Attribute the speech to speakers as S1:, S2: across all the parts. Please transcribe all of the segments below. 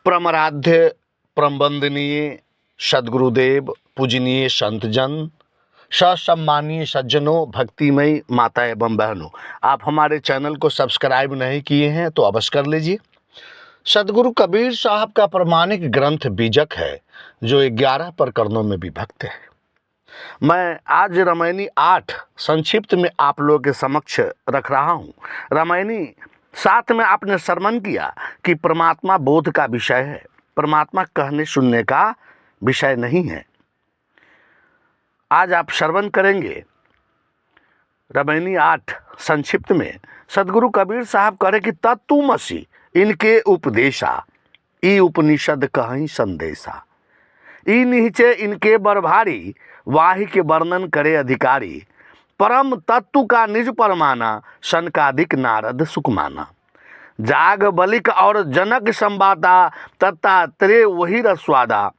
S1: परमाराध्य परमवंदनीय सद्गुरुदेव पूजनीय संतजन सम्मानीय सज्जनों, भक्तिमयी माता एवं बहनों, आप हमारे चैनल को सब्सक्राइब नहीं किए हैं तो अवश्य कर लीजिए। सदगुरु कबीर साहब का प्रमाणिक ग्रंथ बीजक है जो 11 प्रकरणों में विभक्त है। मैं आज रामायणी 8 संक्षिप्त में आप लोगों के समक्ष रख रहा हूँ। रामायणी 7 में आपने श्रवण किया कि परमात्मा बोध का विषय है, परमात्मा कहने सुनने का विषय नहीं है। आज आप श्रवण करेंगे रामायणी 8 संक्षिप्त में। सदगुरु कबीर साहब कह रहे कि तत्तुमसि इनके उपदेशा, ई उपनिषद कहीं संदेशा, ई निहिचे इनके बरभारी, वाहि के वर्णन करे अधिकारी, परम तत्व का निज परमाना, सनकादिक नारद सुकमाना, जाग बलिक और जनक संवादा, तत्तात्रेय वही रस्वादा,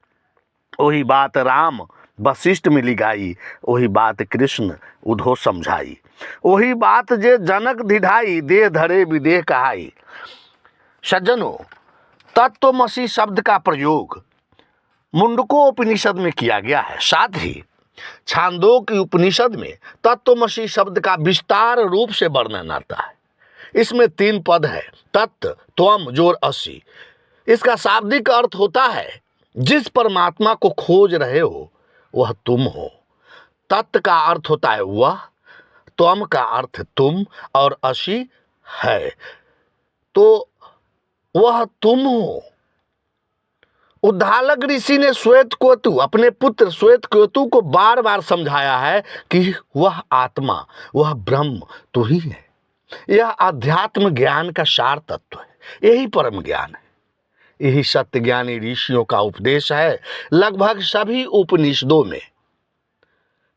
S1: वही बात राम वशिष्ठ मिली गाई, वही बात कृष्ण उधो समझाई, वही बात जे जनक धिढ़ाई, देह धरे विदेह कहाई। सज्जनों, तत्वमसि शब्द का प्रयोग मुंडकोपनिषद में किया गया है। साथ ही छांदोग्य उपनिषद में तत्वमसि शब्द का विस्तार रूप से वर्णन आता है। इसमें 3 पद है, तत्, त्वम जोर असि। इसका शाब्दिक अर्थ होता है जिस परमात्मा को खोज रहे हो वह तुम हो। तत् का अर्थ होता है वह, त्वम का अर्थ तुम और असि है, तो वह तुम हो। उद्दालक ऋषि ने श्वेतकेतु, अपने पुत्र श्वेतकेतु को बार बार समझाया है कि वह आत्मा, वह ब्रह्म तू ही है। यह अध्यात्म ज्ञान का सार तत्व है, यही परम ज्ञान है, यही सत्य ज्ञानी ऋषियों का उपदेश है। लगभग सभी उपनिषदों में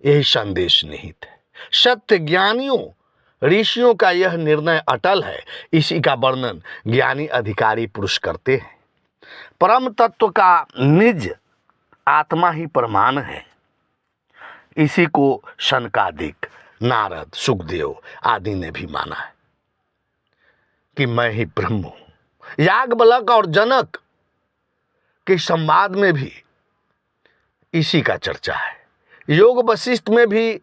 S1: यही संदेश निहित है। सत्य ज्ञानियों ऋषियों का यह निर्णय अटल है, इसी का वर्णन ज्ञानी अधिकारी पुरुष करते हैं। परम तत्व का निज आत्मा ही प्रमाण है। इसी को सनकादिक, नारद, सुखदेव आदि ने भी माना है कि मैं ही ब्रह्म हूं। याज्ञवल्क्य और जनक के संवाद में भी इसी का चर्चा है। योग वशिष्ठ में भी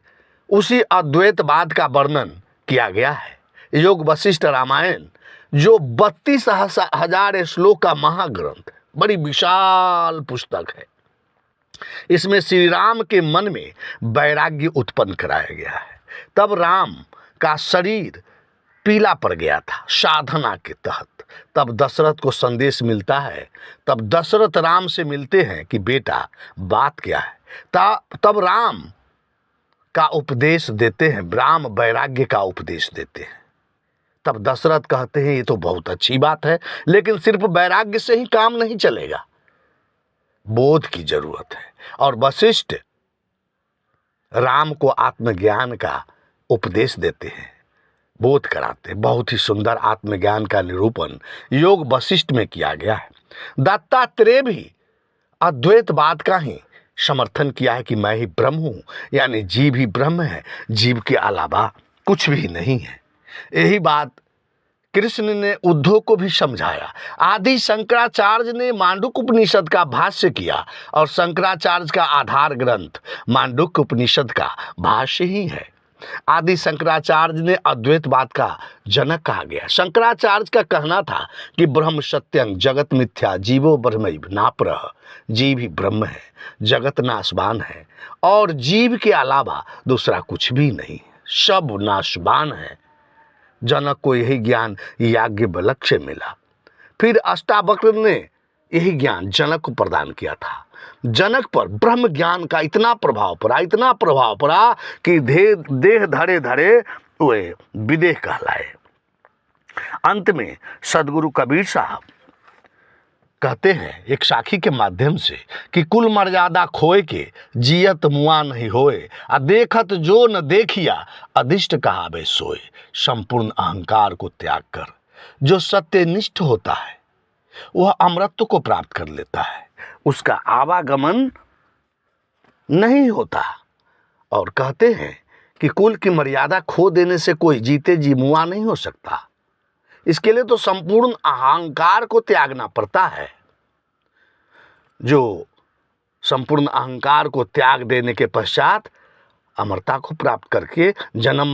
S1: उसी अद्वैतवाद का वर्णन किया गया है। योग वशिष्ठ रामायण जो 32,000 श्लोक का महाग्रंथ है, बड़ी विशाल पुस्तक है। इसमें श्री राम के मन में वैराग्य उत्पन्न कराया गया है। तब राम का शरीर पीला पड़ गया था साधना के तहत। तब दशरथ को संदेश मिलता है। तब दशरथ राम से मिलते हैं कि बेटा बात क्या है। तब राम का उपदेश देते हैं, राम वैराग्य का उपदेश देते हैं। तब दशरथ कहते हैं ये तो बहुत अच्छी बात है, लेकिन सिर्फ वैराग्य से ही काम नहीं चलेगा, बोध की जरूरत है। और वशिष्ठ राम को आत्मज्ञान का उपदेश देते हैं, बोध कराते हैं। बहुत ही सुंदर आत्मज्ञान का निरूपण योग वशिष्ठ में किया गया है। दत्तात्रेय भी अद्वैतवाद का ही समर्थन किया है कि मैं ही ब्रह्म हूं, यानी जीव ही ब्रह्म है, जीव के अलावा कुछ भी नहीं है। यही बात कृष्ण ने उद्धव को भी समझाया। आदि शंकराचार्य ने मांडुक्य उपनिषद का भाष्य किया और शंकराचार्य का आधार ग्रंथ मांडुक्य उपनिषद का भाष्य ही है। आदि शंकराचार्य ने अद्वैतवाद का जनक कहा गया। शंकराचार्य का कहना था कि ब्रह्म सत्यं जगत मिथ्या, जीवो ब्रह्मैव नापरः। जीव ही ब्रह्म है, जगत नाशवान है और जीव के अलावा दूसरा कुछ भी नहीं, सब नाशवान है। जनक को यही ज्ञान याज्ञवल्क्य से मिला। फिर अष्टावक्र ने यही ज्ञान जनक को प्रदान किया था। जनक पर ब्रह्म ज्ञान का इतना प्रभाव पड़ा कि देह धरे धरे वे विदेह कहलाए। अंत में सदगुरु कबीर साहब कहते हैं एक साखी के माध्यम से कि कुल मर्यादा खोए के जियत मुआ नहीं होए, आ देखत जो न देखिया अधिष्ट कहावे सोए। संपूर्ण अहंकार को त्याग कर जो सत्यनिष्ठ होता है वह अमरत्व को प्राप्त कर लेता है, उसका आवागमन नहीं होता। और कहते हैं कि कुल की मर्यादा खो देने से कोई जीते जी मुआ नहीं हो सकता। इसके लिए तो संपूर्ण अहंकार को त्यागना पड़ता है। जो संपूर्ण अहंकार को त्याग देने के पश्चात अमरता को प्राप्त करके जन्म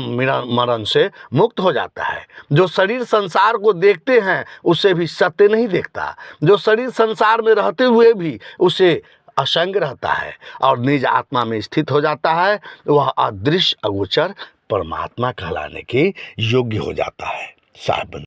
S1: मरण से मुक्त हो जाता है। जो शरीर संसार को देखते हैं उसे भी सत्य नहीं देखता, जो शरीर संसार में रहते हुए भी उसे असंग रहता है और निज आत्मा में स्थित हो जाता है, वह अदृश्य अगोचर परमात्मा कहलाने के योग्य हो जाता है। साहब